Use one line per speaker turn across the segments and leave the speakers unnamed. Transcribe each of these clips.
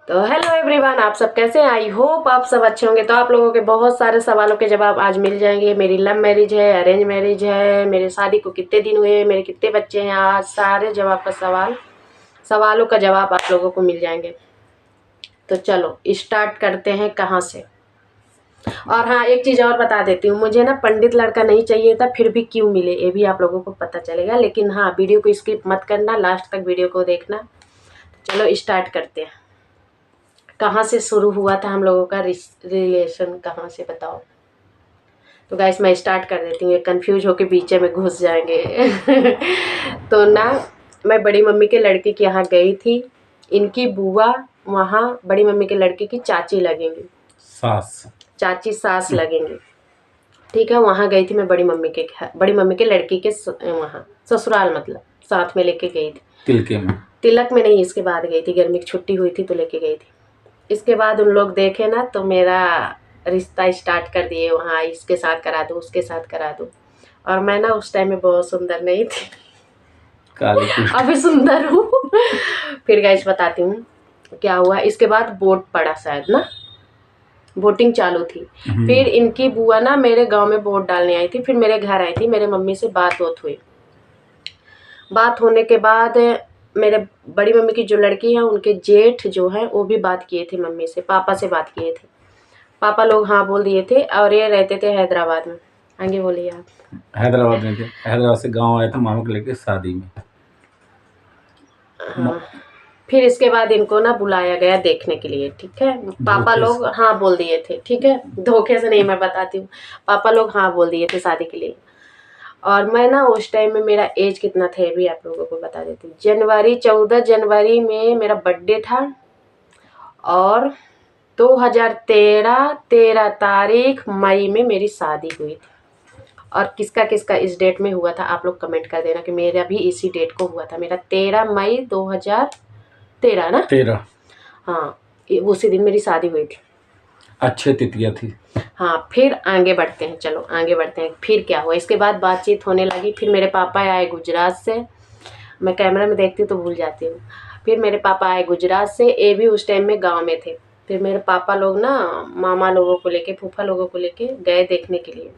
तो hello everyone, आप सब कैसे हैं? आई होप आप सब अच्छे होंगे। तो आप लोगों के बहुत सारे सवालों के जवाब आज मिल जाएंगे। मेरी लव मैरिज है, अरेंज मैरिज है, मेरे शादी को कितने दिन हुए, मेरे कितने बच्चे हैं, आज सारे जवाब का सवालों का जवाब आप लोगों को मिल जाएंगे। तो चलो स्टार्ट करते हैं कहाँ से। और हाँ, एक चीज़ और बता देती हूँ, मुझे ना पंडित लड़का नहीं चाहिए था, फिर भी क्यों मिले ये भी आप लोगों को पता चलेगा। लेकिन हाँ, वीडियो को स्किप मत करना, लास्ट तक वीडियो को देखना। चलो स्टार्ट करते हैं। कहाँ से शुरू हुआ था हम लोगों का रिलेशन, कहाँ से बताओ। तो गाइस मैं स्टार्ट कर देती हूँ, ये कंफ्यूज होके बीच में घुस जाएंगे। तो ना, मैं बड़ी मम्मी के लड़के के यहाँ गई थी। इनकी बुआ वहाँ बड़ी मम्मी के लड़के की चाची लगेंगी, चाची सास लगेंगी। ठीक है, वहाँ गई थी मैं बड़ी मम्मी के लड़की के वहाँ ससुराल, मतलब साथ में लेके गई थी। तिलक में नहीं, इसके बाद गई थी, गर्मी की छुट्टी हुई थी तो लेके गई थी। इसके बाद उन लोग देखे ना तो मेरा रिश्ता स्टार्ट कर दिए वहाँ, इसके साथ करा दो, उसके साथ करा दो। और मैं ना उस टाइम में बहुत सुंदर नहीं थी, अभी सुंदर हूँ। फिर गाइस बताती हूँ क्या हुआ। इसके बाद वोट पड़ा, शायद ना वोटिंग चालू थी। फिर इनकी बुआ ना मेरे गांव में वोट डालने आई थी, फिर मेरे घर आई थी, मेरे मम्मी से बात हुई। बात होने के बाद मेरे बड़ी मम्मी की जो लड़की है उनके जेठ जो है वो भी बात किए थे मम्मी से, पापा से बात किए थे। पापा लोग हाँ बोल दिए थे। और ये रहते थे हैदराबाद में। आगे बोलिए आप।
हैदराबाद में थे, हैदराबाद से गांव आया था मामा को लेकर शादी में।
हाँ, फिर इसके बाद इनको ना बुलाया गया देखने के लिए। ठीक है, पापा लोग हाँ बोल दिए थे। ठीक है, धोखे से नहीं, मैं बताती हूँ। पापा लोग हाँ बोल दिए थे शादी के लिए। और मैं ना उस टाइम में मेरा एज कितना था ये भी आप लोगों को बता देती हूँ। 14 जनवरी में मेरा बर्थडे था। और 13 तारीख मई में मेरी शादी हुई थी। और किसका किसका इस डेट में हुआ था आप लोग कमेंट कर देना कि मेरा भी इसी डेट को हुआ था। मेरा 13 मई 2013 ना।
13।
हाँ, उसी दिन मेरी शादी हुई थी।
अच्छे तिथियाँ थी।
हाँ, फिर आगे बढ़ते हैं, चलो आगे बढ़ते हैं। फिर क्या हुआ, इसके बाद बातचीत होने लगी। फिर मेरे पापा आए गुजरात से। मैं कैमरा में देखती हूँ तो भूल जाती हूँ। फिर मेरे पापा आए गुजरात से, ये भी उस टाइम में गांव में थे। फिर मेरे पापा लोग ना मामा लोगों को लेके, फूफा लोगों को लेके गए देखने के लिए।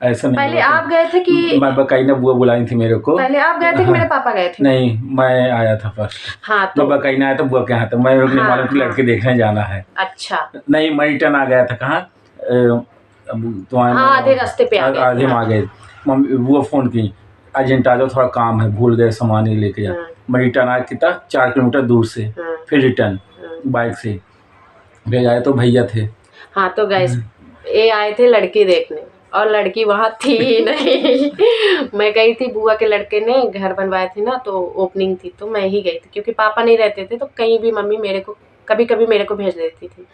ऐसा नहीं,
पहले आप गए थे कि
मैं बकाई ने बुआ बुलाई थी मेरे को।
पहले आप गए थे कि मेरे पापा गए थे?
नहीं, मैं आया था फर्स्ट।
हाँ, तो
मैं बकाई ने आया था बुआ के यहाँ, तो मैं नहीं मालूम कि लड़के देखने जाना है।
अच्छा,
नहीं, मैं रिटर्न आ गया था। कहाँ तुम्हारे
आधे रास्ते पे आ गए।
आधे में आ गए। मम्मी बुआ फोन की, अर्जेंट आ जाओ, थोड़ा काम है, भूल गए सामान ही लेके जा। मैं रिटर्न आया कितना 4 किलोमीटर दूर से, फिर रिटर्न बाइक से। फिर आए तो भैया थे।
हाँ, तो गाइस ये आए थे लड़की देखने, और लड़की वहाँ थी ही नहीं। मैं गई थी, बुआ के लड़के ने घर बनवाए थे ना, तो ओपनिंग थी तो मैं ही गई थी, क्योंकि पापा नहीं रहते थे तो कहीं भी मम्मी मेरे को कभी कभी मेरे को भेज देती थी।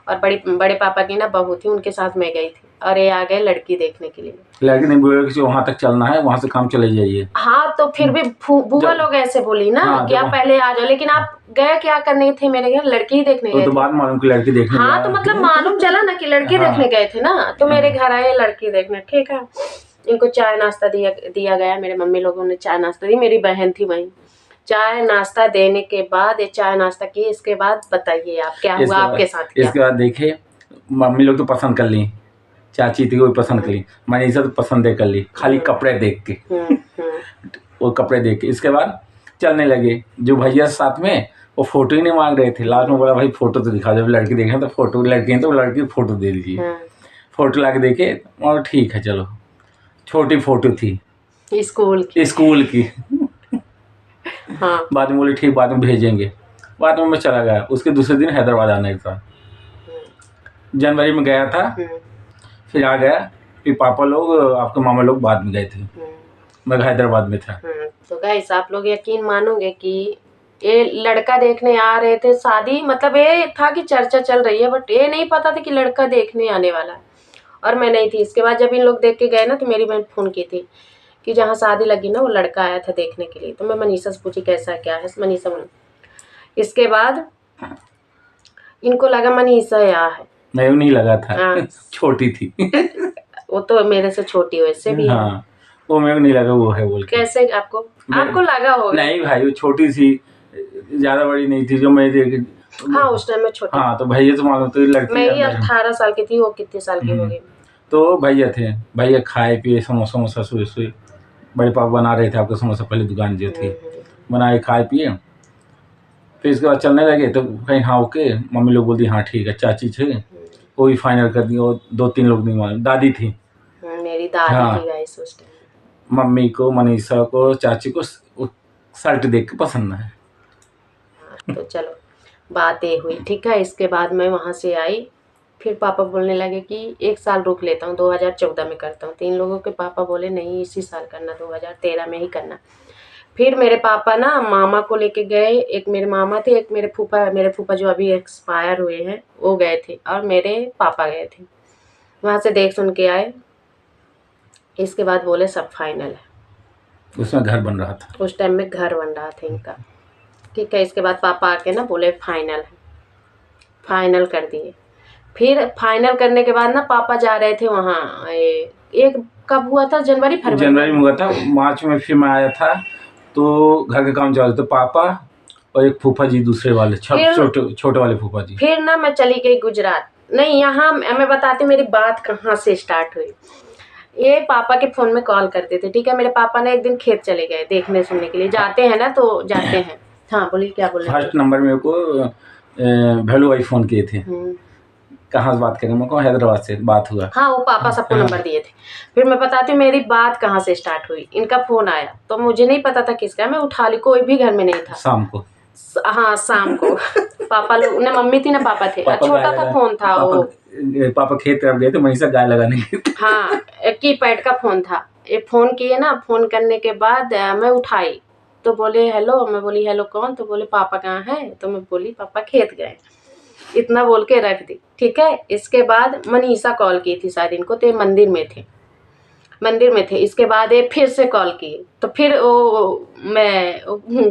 और बड़े पापा की ना बहू थी, उनके साथ मैं गई थी। और ये आ गए लड़की देखने के लिए।
लड़की नहीं बोले कि वहाँ तक चलना है, वहाँ से काम चले जाइए।
हाँ, तो फिर भी बुआ लोग ऐसे बोली ना। हाँ, कि आप पहले आ जाओ। लेकिन आप गए क्या करने थे मेरे घर? लड़की देखने गए
तो बाद मालूम कि लड़की देखने।
हाँ, तो मतलब मालूम चला ना कि लड़की देखने गए थे ना, तो मेरे घर आए लड़की देखने। ठीक है, इनको चाय नाश्ता दिया गया। मेरे मम्मी लोगों ने चाय नाश्ता दी, मेरी बहन थी वहीं। चाय नाश्ता देने के बाद, ये चाय नाश्ता किए, इसके बाद बताइए आप क्या हुआ आपके साथ।
इसके बाद देखे, मम्मी लोग तो पसंद कर ली, चाची थी वो भी पसंद कर ली, मैंने सब पसंद कर ली, खाली कपड़े देख के। वो कपड़े देख के इसके बाद चलने लगे। जो भैया साथ में वो फोटो ही नहीं मांग रहे थे। लास्ट में बोला भाई फोटो तो दिखा, जब लड़की देखें तो फोटो, लड़की है तो लड़की की फोटो दे दीजिए। फोटो ला के देखे और ठीक है चलो। छोटी फोटो थी स्कूल की। हाँ। बाद में बोले ठीक, बाद में भेजेंगे। बाद में मैं चला गया। उसके दूसरे दिन हैदराबाद आने का, जनवरी में गया था। फिर आ गया। फिर पापा लोग, आपके मामा लोग बाद में गए थे, मैं हैदराबाद में था। तो
गाइस आप लोग यकीन मानोगे कि ये लड़का देखने आ रहे थे। शादी मतलब ये था कि चर्चा चल रही है, बट ये नहीं पता था कि लड़का देखने आने वाला है। और मैं नहीं थी। इसके बाद जब इन लोग देख के गए ना, तो मेरी बहन फोन की थी कि जहाँ शादी लगी ना वो लड़का आया था देखने के लिए। तो मैं मनीषा से पूछी कैसा क्या है। मनीषा, इसके बाद इनको लगा मनीषा यहाँ है।
नहीं लगा था। छोटी थी।
वो तो मेरे से छोटी वैसे भी है।
हाँ, वो मेरे को नहीं लगा वो है बोल के।
कैसे आपको लगा होगा?
नहीं भाई, वो छोटी सी, ज्यादा बड़ी नहीं थी। जो मैं
हाँ उस टाइम में छोटे।
हाँ तो भैया तो मालूम तो लड़की
मेरी
अंदर है।
18 साल की थी, वो कितने साल की हो गई।
तो भैया थे, भैया खाए पिए समोसा वमोसा सुई सुई बड़े पापा बना रहे थे आपके समोसा, पहले दुकान जो थी बनाए खाए पिए। फिर इसके बाद चलने लगे तो कहीं हाँ ओके, मम्मी लोग बोलती हाँ ठीक है, चाची थे वो भी फाइनल कर दी, और 2-3 लोग नहीं मालूम, दादी थी।
मेरी दादी
हाँ।
थी गाइस उस टाइम।
मम्मी को, मनीषा को, चाची को शर्ट देख के पसंद है।
तो चलो बातें हुई, ठीक है। इसके बाद मैं वहाँ से आई, फिर पापा बोलने लगे कि 1 साल रुक लेता हूँ, 2014 में करता हूँ। 3 लोगों के पापा बोले नहीं इसी साल करना, 2013 में ही करना। फिर मेरे पापा ना मामा को लेके गए, एक मेरे मामा थे, एक मेरे फूफा जो अभी एक्सपायर हुए हैं वो गए थे, और मेरे पापा गए थे। वहाँ से देख सुन के आए। इसके बाद बोले सब फाइनल है।
उसमें घर बन रहा था,
उस टाइम में घर बन रहा था इनका, ठीक है। इसके बाद पापा आके ना बोले फाइनल है, फाइनल कर दिए। फिर फाइनल करने के बाद ना पापा जा रहे थे वहाँ, एक कब हुआ था, जनवरी
में हुआ था, मार्च में फिर मैं आया था तो घर का काम चल रहा था, तो पापा और एक फूफा जी दूसरे वाले छोटे वाले फूफा जी।
फिर ना मैं चली गई गुजरात। नहीं यहाँ मैं बताती मेरी बात कहाँ से स्टार्ट हुई। ये पापा के फ़ोन में कॉल करते थे, ठीक है। मेरे पापा ने एक दिन खेत चले गए देखने सुनने के लिए, जाते हैं ना तो जाते हैं। हाँ बोलिए क्या बोल रहे हैं।
फर्स्ट नंबर मेरे को भैलू भाई फ़ोन किए थे, कहाँ से बात करें, मेरे को हैदराबाद से बात हुआ।
हाँ वो पापा सबको नंबर दिए थे। फिर मैं बताती हूँ मेरी बात कहाँ से स्टार्ट हुई। इनका फ़ोन आया तो मुझे नहीं पता था किसका, मैं उठा ली, कोई भी घर में नहीं था।
शाम को,
हाँ शाम को पापा लोग ना, मम्मी थी ना पापा थे, छोटा सा फोन था वो।
पापा खेत तरफ गए थे, वहीं से गाय लगाने गए।
हाँ कीपैड का फोन था। ये फोन किए ना, फोन करने के बाद मैं उठाई तो बोले हेलो, मैं बोली हेलो कौन, तो बोले पापा कहाँ है, तो मैं बोली पापा खेत गए, इतना बोल के रख दी, ठीक है। इसके बाद मनीषा कॉल की थी शायद इनको, तो ये मंदिर में थे। इसके बाद ये फिर से कॉल किए, तो फिर वो मैं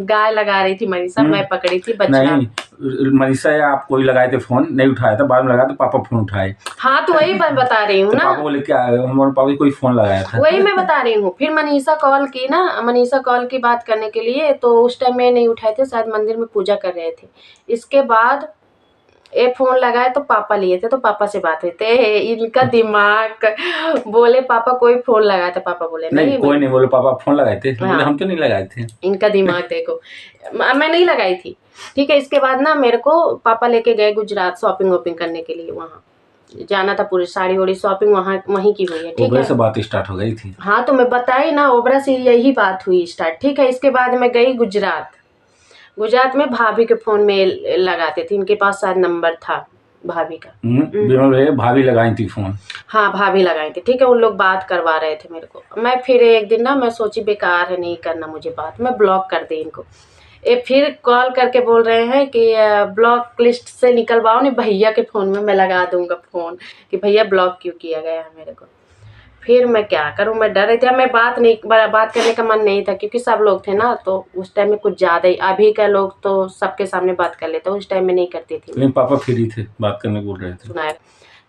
गाय लगा रही थी मनीषा, मैं पकड़ी थी बच्चा।
नहीं मनीषा या आप कोई लगाए थे फोन, नहीं उठाया था, बाद में लगा तो पापा फोन उठाए।
हाँ तो वही मैं बता रही हूँ ना,
पापा बोले क्या हमारे पापा कोई फोन लगाया था,
वही मैं बता रही हूँ। फिर मनीषा कॉल की ना, मनीषा कॉल की बात करने के लिए, तो उस टाइम में नहीं उठाए थे, शायद मंदिर में पूजा कर रहे थे। इसके बाद ये फोन लगाए तो पापा लिए थे, तो पापा से बात हुई थे। इनका दिमाग, बोले पापा कोई फोन लगाया था, पापा बोले नहीं
कोई नहीं, बोले पापा फोन लगाए थे।
हाँ।
बोले हम तो नहीं लगाए थे।
इनका दिमाग देखो, मैं नहीं लगाई थी, ठीक है। इसके बाद ना मेरे को पापा लेके गए गुजरात शॉपिंग वॉपिंग करने के लिए, वहाँ जाना था, पूरी साड़ी वाड़ी शॉपिंग वहीं की हुई है, ठीक है।
से बात स्टार्ट हो गई थी।
हाँ तो मैं बताई ना, ओबरा से यही बात हुई स्टार्ट, ठीक है। इसके बाद मैं गई गुजरात में भाभी के फ़ोन में लगाते थे, इनके पास शायद नंबर था भाभी का।
भाभी लगाई थी फ़ोन।
हाँ भाभी लगाई थी, ठीक है। उन लोग बात करवा रहे थे मेरे को। मैं फिर एक दिन ना मैं सोची बेकार है, नहीं करना मुझे बात, मैं ब्लॉक कर दी इनको। ये फिर कॉल करके बोल रहे हैं कि ब्लॉक लिस्ट से निकलवाओ, नहीं भैया के फ़ोन में मैं लगा दूंगा फ़ोन, कि भैया ब्लॉक क्यों किया गया है मेरे को। फिर मैं क्या करूं, मैं डर रही थी। मैं बात करने का मन नहीं था, क्योंकि सब लोग थे ना, तो उस टाइम में कुछ ज़्यादा ही। अभी का लोग तो सबके सामने बात कर लेते, उस टाइम में नहीं करती थी।
लेकिन पापा फ्री थे, बात करने बोल रहे थे,
सुनाया।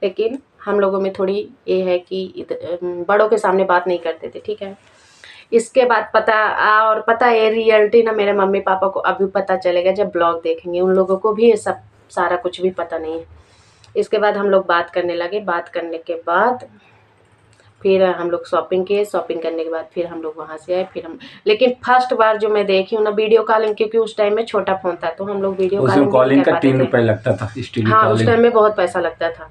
लेकिन हम लोगों में थोड़ी ये है कि बड़ों के सामने बात नहीं करते थे, ठीक है। इसके बाद पता ये रियलिटी ना मेरे मम्मी पापा को अभी पता चलेगा जब ब्लॉग देखेंगे। उन लोगों को भी ये सब सारा कुछ भी पता नहीं है। इसके बाद हम लोग बात करने लगे। बात करने के बाद फिर हम लोग शॉपिंग किए। शॉपिंग करने के बाद फिर हम लोग वहाँ से आए। लेकिन फर्स्ट बार जो मैं देखी हूँ ना वीडियो कॉलिंग, क्योंकि उस टाइम में छोटा फ़ोन था, तो हम लोग वीडियो कॉलिंग
का 3 रुपये लगता था स्टील
हाँ उस टाइम में बहुत पैसा लगता था।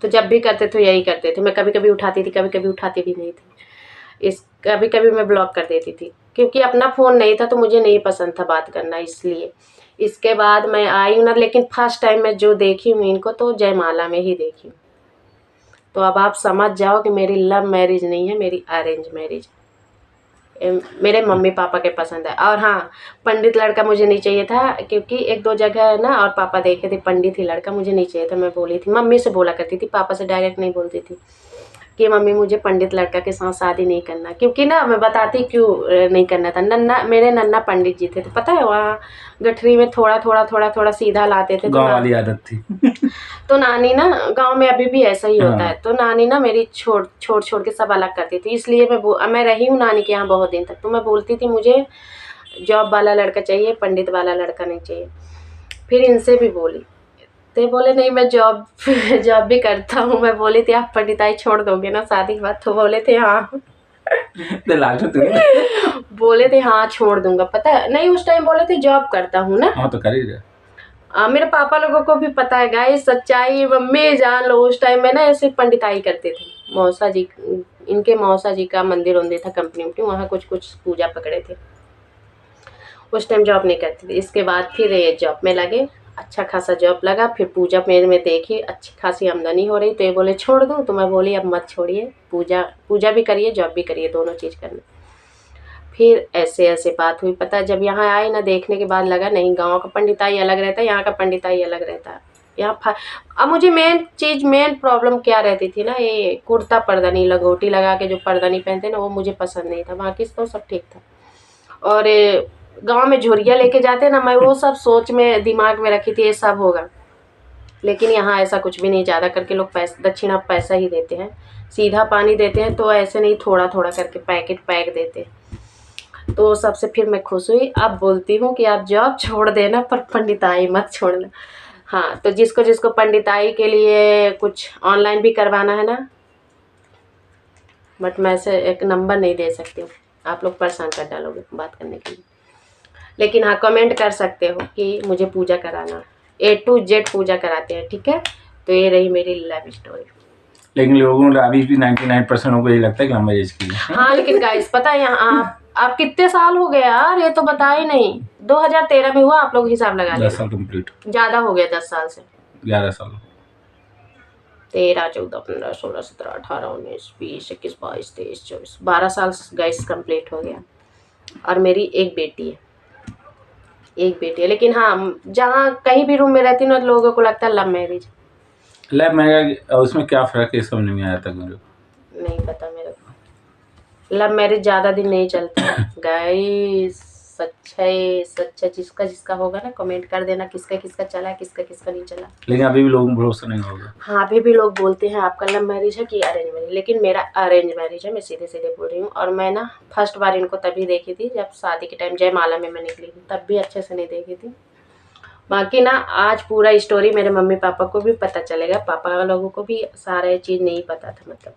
तो जब भी करते थे यही करते थे। मैं कभी कभी उठाती थी, कभी कभी उठाती भी नहीं थी। कभी कभी मैं ब्लॉक कर देती थी, क्योंकि अपना फ़ोन नहीं था तो मुझे नहीं पसंद था बात करना, इसलिए। इसके बाद मैं आई हूँ ना, लेकिन फर्स्ट टाइम मैं जो देखी हूँ इनको, तो जयमाला में ही देखी हूँ। तो अब आप समझ जाओ कि मेरी लव मैरिज नहीं है, मेरी अरेंज मैरिज है। मेरे मम्मी पापा के पसंद है। और हाँ, पंडित लड़का मुझे नहीं चाहिए था, क्योंकि 1-2 जगह है ना, और पापा देखे थे पंडित ही लड़का, मुझे नहीं चाहिए था। मैं बोली थी, मम्मी से बोला करती थी, पापा से डायरेक्ट नहीं बोलती थी कि मम्मी मुझे पंडित लड़का के साथ शादी नहीं करना। क्योंकि ना मैं बताती क्यों नहीं करना था। मेरे नन्ना पंडित जी थे, तो पता है वहाँ गठरी में थोड़ा सीधा लाते थे।
गाँव वाली आदत थी।
तो नानी ना, गांव में अभी भी ऐसा ही होता है, तो नानी ना मेरी छोड़ के सब अलग करती थी। इसलिए मैं रही हूँ नानी के यहाँ बहुत दिन तक। तो मैं बोलती थी मुझे जॉब वाला लड़का चाहिए, पंडित वाला लड़का नहीं चाहिए। फिर इनसे भी बोली, तो बोले नहीं मैं जॉब जॉब भी करता हूँ। मैं बोली थी आप पंडिताई छोड़ दोगे ना शादी के बाद, तो बोले थे हाँ।
तो लास्ट में तुम
बोले थे हाँ छोड़ दूंगा, पता है नहीं उस टाइम बोले थे जॉब करता हूँ ना।
हाँ तो कर ही रहे।
मेरे पापा लोगों को भी पता है गाइस सच्चाई, मम्मी जान लो उस टाइम में ना ऐसे पंडिताई करते थे। मौसा जी, इनके मौसा जी का मंदिर वंदिर था कंपनी में, वहाँ कुछ कुछ पूजा पकड़े थे। उस टाइम जॉब नहीं करती थी। इसके बाद फिर ये जॉब में लगे, अच्छा खासा जॉब लगा। फिर पूजा में देखी अच्छी खासी आमदनी हो रही, तो ये बोले छोड़ दूँ, तो मैं बोली अब मत छोड़िए, पूजा भी करिए जॉब भी करिए, दोनों चीज़ करना। फिर ऐसे ऐसे बात हुई, पता है जब यहाँ आए ना देखने के बाद लगा नहीं गाँव का पंडिताई अलग रहता है, यहाँ का पंडिताई अलग रहता है। यहाँ अब मुझे मेन प्रॉब्लम क्या रहती थी ना, ये कुर्ता पर्दानी लगोटी लगा के जो पर्दानी पहनते ना वो मुझे पसंद नहीं था। बाकी तो सब ठीक था। और गांव में झुरिया लेके जाते ना, मैं वो सब सोच में दिमाग में रखी थी ये सब होगा, लेकिन यहाँ ऐसा कुछ भी नहीं। ज़्यादा करके लोग दक्षिणा पैसा ही देते हैं, सीधा पानी देते हैं, तो ऐसे नहीं थोड़ा थोड़ा करके पैक देते हैं। तो सबसे फिर मैं खुश हुई। अब बोलती हूँ कि आप जॉब छोड़ देना पर पंडिताई मत छोड़ना। हाँ तो जिसको जिसको पंडिताई के लिए कुछ ऑनलाइन भी करवाना है ना, बट मैं ऐसे एक नंबर नहीं दे सकती हूँ, आप लोग परेशान कर डालोगे बात करने के लिए। लेकिन हाँ कमेंट कर सकते हो कि मुझे पूजा कराना, A to Z पूजा कराते हैं, ठीक है। तो ये रही मेरी लव स्टोरी।
लेकिन लोगों को अभी भी 99% लोगों को ये लगता है कि हम मैरिज की है।
हाँ लेकिन गाइस पता है यहाँ आप कितने साल हो गए यार, ये तो बता ही नहीं। 2013 में हुआ, आप लोग हिसाब लगा
10 साल कंप्लीट,
ज़्यादा हो गया 10 साल से।
11 साल,
13, 14, 15, 16, 17, 18, 19, 20, 21, 22, 23, 24, 12 साल गाइस कंप्लीट हो गया। और मेरी एक बेटी है, लेकिन हाँ जहाँ कहीं भी रूम में रहती हूँ ना लोगों को लगता है लव मैरिज।
लव मैरिज उसमें क्या फ़र्क है समझ नहीं आया तक मेरे को।
नहीं पता मेरे को, लव मैरिज ज़्यादा दिन नहीं चलता गाइस। सच्चा जिसका जिसका होगा ना कमेंट कर देना, किसका किसका चला किसका किसका नहीं चला।
लेकिन अभी भी लोगों को भरोसा नहीं होगा।
हाँ अभी भी लोग बोलते हैं आपका लव मैरिज है कि अरेंज मैरिज, लेकिन मेरा अरेंज मैरिज है, मैं सीधे सीधे बोल रही हूँ। और मैं ना फर्स्ट बार इनको तभी देखी थी जब शादी के टाइम जयमाला में मैं निकली थी, तब भी अच्छे से नहीं देखी थी। बाकी ना आज पूरा स्टोरी मेरे मम्मी पापा को भी पता चलेगा, पापा लोगों को भी सारा चीज़ नहीं पता था, मतलब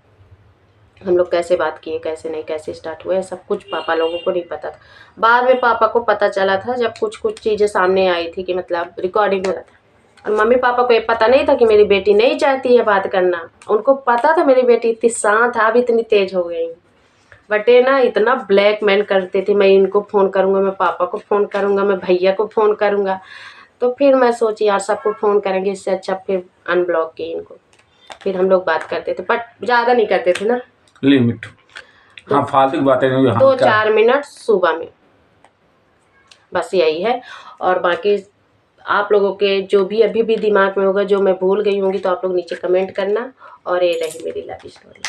हम लोग कैसे बात किए कैसे नहीं, कैसे स्टार्ट हुए, सब कुछ पापा लोगों को नहीं पता था। बाद में पापा को पता चला था जब कुछ कुछ चीज़ें सामने आई थी कि मतलब रिकॉर्डिंग हो रहा था। और मम्मी पापा को ये पता नहीं था कि मेरी बेटी नहीं चाहती है बात करना। उनको पता था मेरी बेटी इतनी शांत है, अब इतनी तेज हो गई। बट ये ना इतना ब्लैकमेल करते थे, मैं इनको फ़ोन करूँगा, मैं पापा को फ़ोन करूँगा, मैं भैया को फ़ोन करूँगा। तो फिर मैं सोची यार सबको फ़ोन करेंगे, इससे अच्छा फिर अनब्लॉक किए इनको। फिर हम लोग बात करते थे बट ज़्यादा नहीं करते थे ना,
लिमिट। हाँ फालतू की बातें नहीं,
2-4 मिनट सुबह में, बस यही है। और बाकी आप लोगों के जो भी अभी भी दिमाग में होगा, जो मैं भूल गई होंगी, तो आप लोग नीचे कमेंट करना। और ये रही मेरी लव स्टोरी।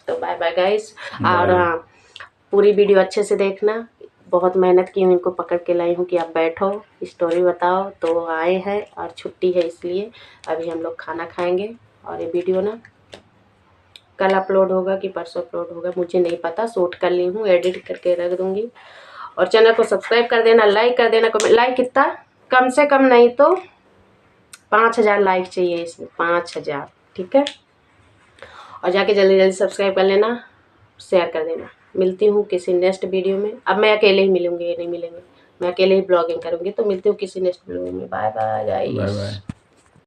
तो बाय बाय गाइस। और हाँ पूरी वीडियो अच्छे से देखना, बहुत मेहनत की हूँ, इनको पकड़ के लाई हूँ कि आप बैठो स्टोरी बताओ। तो आए हैं और छुट्टी है इसलिए अभी हम लोग खाना खाएंगे। और ये वीडियो ना कल अपलोड होगा कि परसों अपलोड होगा मुझे नहीं पता, शूट कर ली हूँ, एडिट करके रख दूँगी। और चैनल को सब्सक्राइब कर देना, लाइक कर देना। लाइक कितना, कम से कम नहीं तो 5000 लाइक चाहिए इसमें, 5000, ठीक है। और जाके जल्दी जल्दी सब्सक्राइब कर लेना, शेयर कर देना। मिलती हूँ किसी नेक्स्ट वीडियो में। अब मैं अकेले ही मिलूँगी, ये नहीं मिलेंगे, मैं अकेले ही ब्लॉगिंग करूँगी। तो मिलती हूँ किसी नेक्स्ट वीडियो में। Bye bye guys.